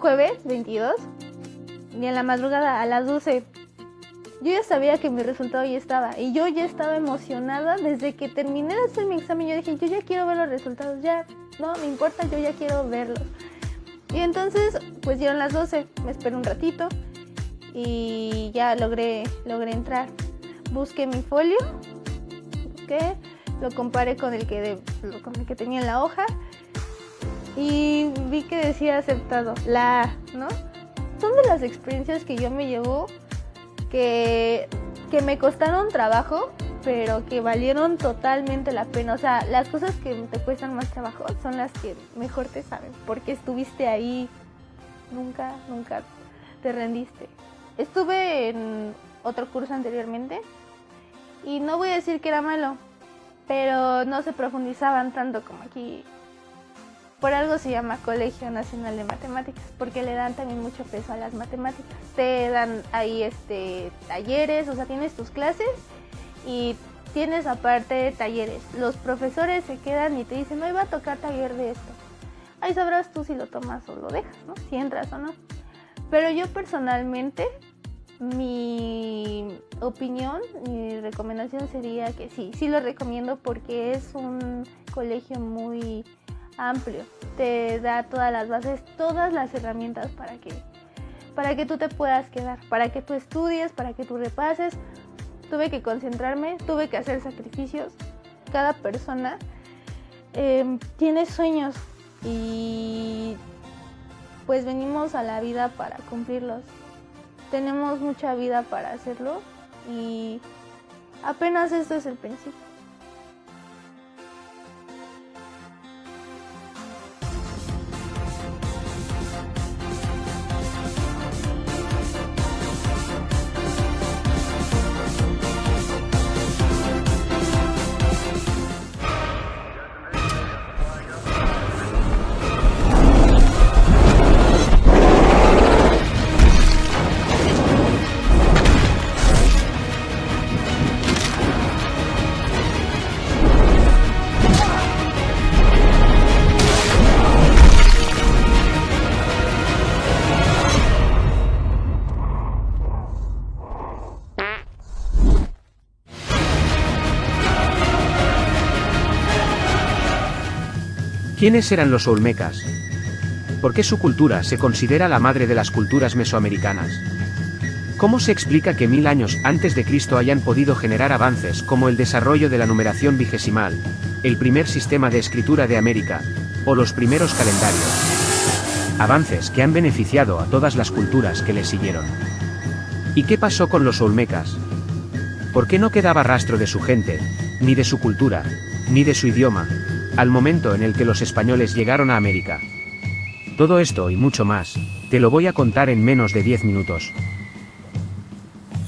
jueves 22 y en la madrugada a las 12 yo ya sabía que mi resultado ya estaba y yo ya estaba emocionada desde que terminé de hacer mi examen. Yo dije, yo ya quiero ver los resultados, ya, no me importa, yo ya quiero verlos. Y entonces, pues dieron las 12, me esperé un ratito y ya logré entrar. Busqué mi folio, lo comparé con el que tenía en la hoja y vi que decía aceptado, la A, ¿no? Son de las experiencias que yo me llevo que me costaron trabajo, pero que valieron totalmente la pena. O sea, las cosas que te cuestan más trabajo son las que mejor te saben, porque estuviste ahí, nunca te rendiste. Estuve en otro curso anteriormente y no voy a decir que era malo, pero no se profundizaban tanto como aquí. Por algo se llama Colegio Nacional de Matemáticas, porque le dan también mucho peso a las matemáticas. Te dan ahí talleres, o sea, tienes tus clases y tienes aparte talleres. Los profesores se quedan y te dicen, hoy va a tocar taller de esto. Ahí sabrás tú si lo tomas o lo dejas, ¿no? Si entras o no. Pero yo personalmente, mi opinión, mi recomendación sería que sí lo recomiendo porque es un colegio muy amplio, te da todas las bases, todas las herramientas para que tú te puedas quedar, para que tú estudies, para que tú repases. Tuve que concentrarme, tuve que hacer sacrificios. Cada persona tiene sueños y pues venimos a la vida para cumplirlos. Tenemos mucha vida para hacerlo y apenas esto es el principio. ¿Quiénes eran los olmecas? ¿Por qué su cultura se considera la madre de las culturas mesoamericanas? ¿Cómo se explica que 1000 años antes de Cristo hayan podido generar avances como el desarrollo de la numeración vigesimal, el primer sistema de escritura de América, o los primeros calendarios? Avances que han beneficiado a todas las culturas que le siguieron. ¿Y qué pasó con los olmecas? ¿Por qué no quedaba rastro de su gente, ni de su cultura, ni de su idioma, al momento en el que los españoles llegaron a América? Todo esto y mucho más, te lo voy a contar en menos de 10 minutos.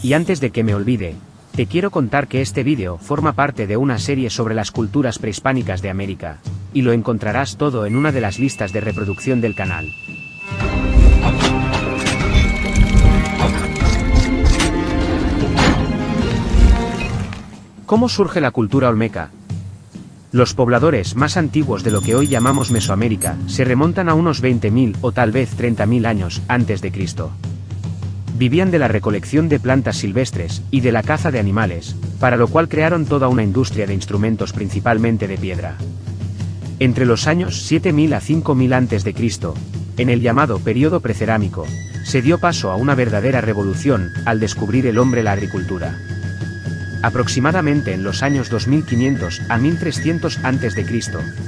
Y antes de que me olvide, te quiero contar que este vídeo forma parte de una serie sobre las culturas prehispánicas de América, y lo encontrarás todo en una de las listas de reproducción del canal. ¿Cómo surge la cultura olmeca? Los pobladores más antiguos de lo que hoy llamamos Mesoamérica se remontan a unos 20.000 o tal vez 30.000 años antes de Cristo. Vivían de la recolección de plantas silvestres y de la caza de animales, para lo cual crearon toda una industria de instrumentos principalmente de piedra. Entre los años 7000 a 5000 antes de Cristo, en el llamado período precerámico, se dio paso a una verdadera revolución al descubrir el hombre la agricultura. Aproximadamente en los años 2500 a 1300 a.C.,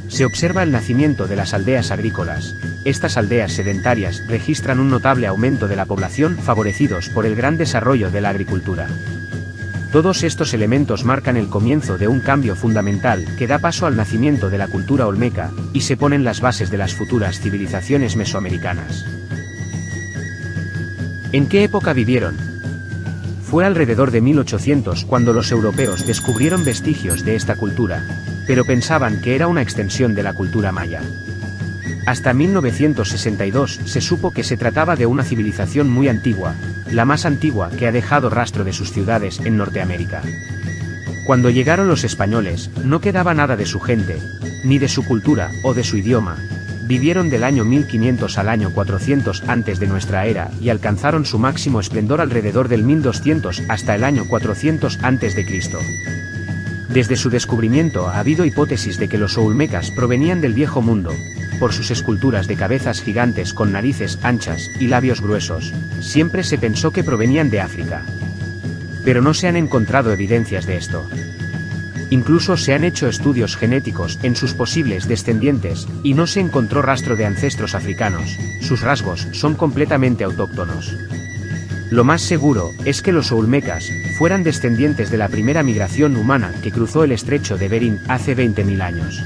se observa el nacimiento de las aldeas agrícolas. Estas aldeas sedentarias registran un notable aumento de la población favorecidos por el gran desarrollo de la agricultura. Todos estos elementos marcan el comienzo de un cambio fundamental que da paso al nacimiento de la cultura olmeca, y se ponen las bases de las futuras civilizaciones mesoamericanas. ¿En qué época vivieron? Fue alrededor de 1800 cuando los europeos descubrieron vestigios de esta cultura, pero pensaban que era una extensión de la cultura maya. Hasta 1962 se supo que se trataba de una civilización muy antigua, la más antigua que ha dejado rastro de sus ciudades en Norteamérica. Cuando llegaron los españoles, no quedaba nada de su gente, ni de su cultura o de su idioma, vivieron del año 1500 al año 400 antes de nuestra era y alcanzaron su máximo esplendor alrededor del 1200 hasta el año 400 antes de Cristo. Desde su descubrimiento ha habido hipótesis de que los olmecas provenían del Viejo Mundo, por sus esculturas de cabezas gigantes con narices anchas y labios gruesos. Siempre se pensó que provenían de África. Pero no se han encontrado evidencias de esto. Incluso se han hecho estudios genéticos en sus posibles descendientes, y no se encontró rastro de ancestros africanos. Sus rasgos son completamente autóctonos. Lo más seguro es que los olmecas fueran descendientes de la primera migración humana que cruzó el estrecho de Bering hace 20.000 años.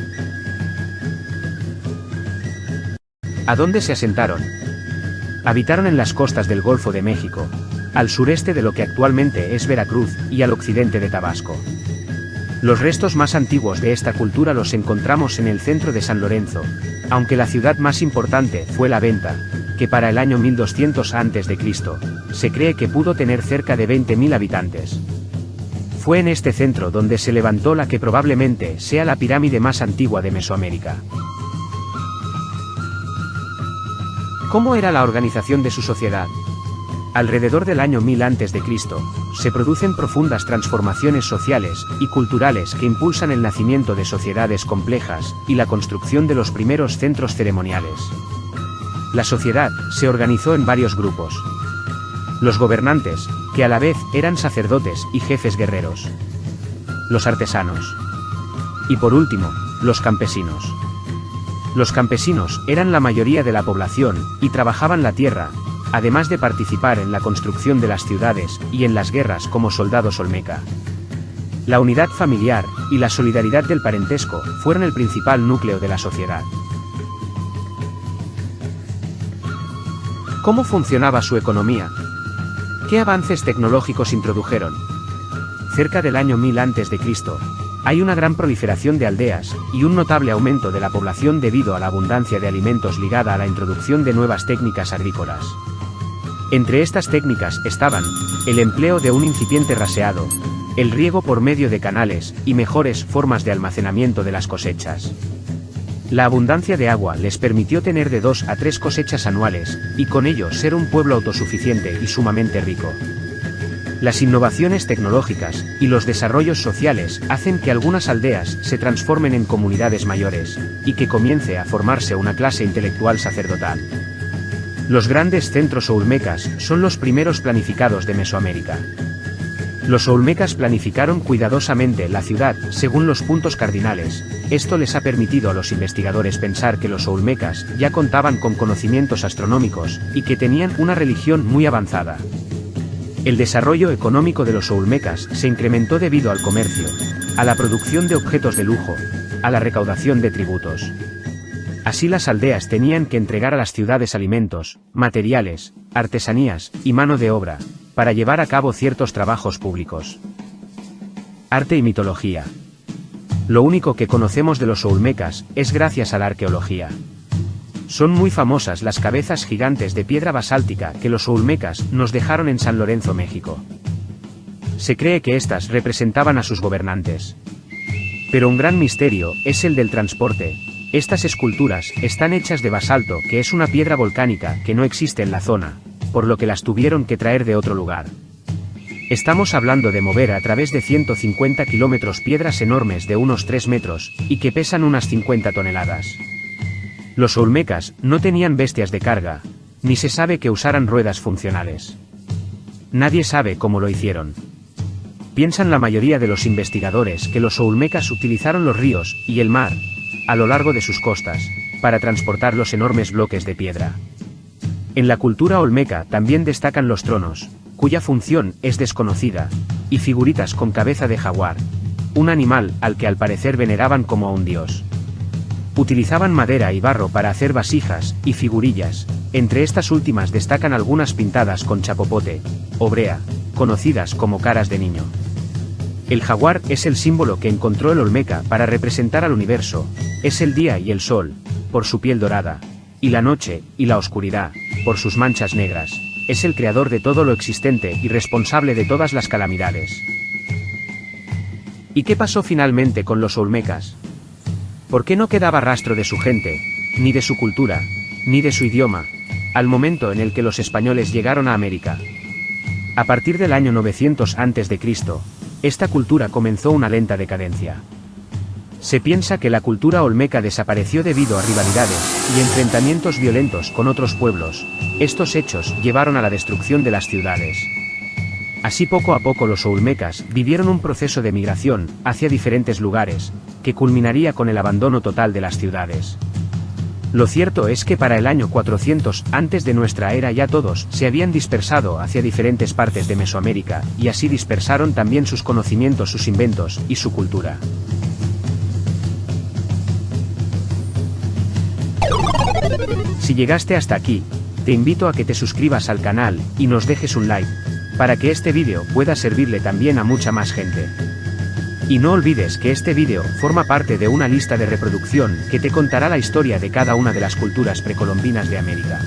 ¿A dónde se asentaron? Habitaron en las costas del Golfo de México, al sureste de lo que actualmente es Veracruz y al occidente de Tabasco. Los restos más antiguos de esta cultura los encontramos en el centro de San Lorenzo, aunque la ciudad más importante fue La Venta, que para el año 1200 a.C., se cree que pudo tener cerca de 20.000 habitantes. Fue en este centro donde se levantó la que probablemente sea la pirámide más antigua de Mesoamérica. ¿Cómo era la organización de su sociedad? Alrededor del año 1000 a.C., se producen profundas transformaciones sociales y culturales que impulsan el nacimiento de sociedades complejas y la construcción de los primeros centros ceremoniales. La sociedad se organizó en varios grupos. Los gobernantes, que a la vez eran sacerdotes y jefes guerreros. Los artesanos. Y por último, los campesinos. Los campesinos eran la mayoría de la población y trabajaban la tierra, además de participar en la construcción de las ciudades y en las guerras como soldados olmeca. La unidad familiar y la solidaridad del parentesco fueron el principal núcleo de la sociedad. ¿Cómo funcionaba su economía? ¿Qué avances tecnológicos introdujeron? Cerca del año 1000 a.C., hay una gran proliferación de aldeas y un notable aumento de la población debido a la abundancia de alimentos ligada a la introducción de nuevas técnicas agrícolas. Entre estas técnicas estaban el empleo de un incipiente raseado, el riego por medio de canales y mejores formas de almacenamiento de las cosechas. La abundancia de agua les permitió tener de 2 a 3 cosechas anuales, y con ello ser un pueblo autosuficiente y sumamente rico. Las innovaciones tecnológicas y los desarrollos sociales hacen que algunas aldeas se transformen en comunidades mayores, y que comience a formarse una clase intelectual sacerdotal. Los grandes centros olmecas son los primeros planificados de Mesoamérica. Los olmecas planificaron cuidadosamente la ciudad según los puntos cardinales. Esto les ha permitido a los investigadores pensar que los olmecas ya contaban con conocimientos astronómicos y que tenían una religión muy avanzada. El desarrollo económico de los olmecas se incrementó debido al comercio, a la producción de objetos de lujo, a la recaudación de tributos. Así las aldeas tenían que entregar a las ciudades alimentos, materiales, artesanías y mano de obra, para llevar a cabo ciertos trabajos públicos. Arte y mitología. Lo único que conocemos de los olmecas es gracias a la arqueología. Son muy famosas las cabezas gigantes de piedra basáltica que los olmecas nos dejaron en San Lorenzo, México. Se cree que estas representaban a sus gobernantes. Pero un gran misterio es el del transporte. Estas esculturas están hechas de basalto, que es una piedra volcánica que no existe en la zona, por lo que las tuvieron que traer de otro lugar. Estamos hablando de mover a través de 150 kilómetros piedras enormes de unos 3 metros, y que pesan unas 50 toneladas. Los olmecas no tenían bestias de carga, ni se sabe que usaran ruedas funcionales. Nadie sabe cómo lo hicieron. Piensan la mayoría de los investigadores que los olmecas utilizaron los ríos y el mar, a lo largo de sus costas, para transportar los enormes bloques de piedra. En la cultura olmeca también destacan los tronos, cuya función es desconocida, y figuritas con cabeza de jaguar, un animal al que al parecer veneraban como a un dios. Utilizaban madera y barro para hacer vasijas y figurillas, entre estas últimas destacan algunas pintadas con chapopote, o brea, conocidas como caras de niño. El jaguar es el símbolo que encontró el olmeca para representar al universo, es el día y el sol, por su piel dorada, y la noche y la oscuridad, por sus manchas negras, es el creador de todo lo existente y responsable de todas las calamidades. ¿Y qué pasó finalmente con los olmecas? ¿Por qué no quedaba rastro de su gente, ni de su cultura, ni de su idioma, al momento en el que los españoles llegaron a América. A partir del año 900 a.C., esta cultura comenzó una lenta decadencia. Se piensa que la cultura olmeca desapareció debido a rivalidades y enfrentamientos violentos con otros pueblos. Estos hechos llevaron a la destrucción de las ciudades. Así poco a poco los olmecas vivieron un proceso de migración hacia diferentes lugares, que culminaría con el abandono total de las ciudades. Lo cierto es que para el año 400 antes de nuestra era ya todos se habían dispersado hacia diferentes partes de Mesoamérica, y así dispersaron también sus conocimientos, sus inventos y su cultura. Si llegaste hasta aquí, te invito a que te suscribas al canal y nos dejes un like, para que este vídeo pueda servirle también a mucha más gente. Y no olvides que este vídeo forma parte de una lista de reproducción que te contará la historia de cada una de las culturas precolombinas de América.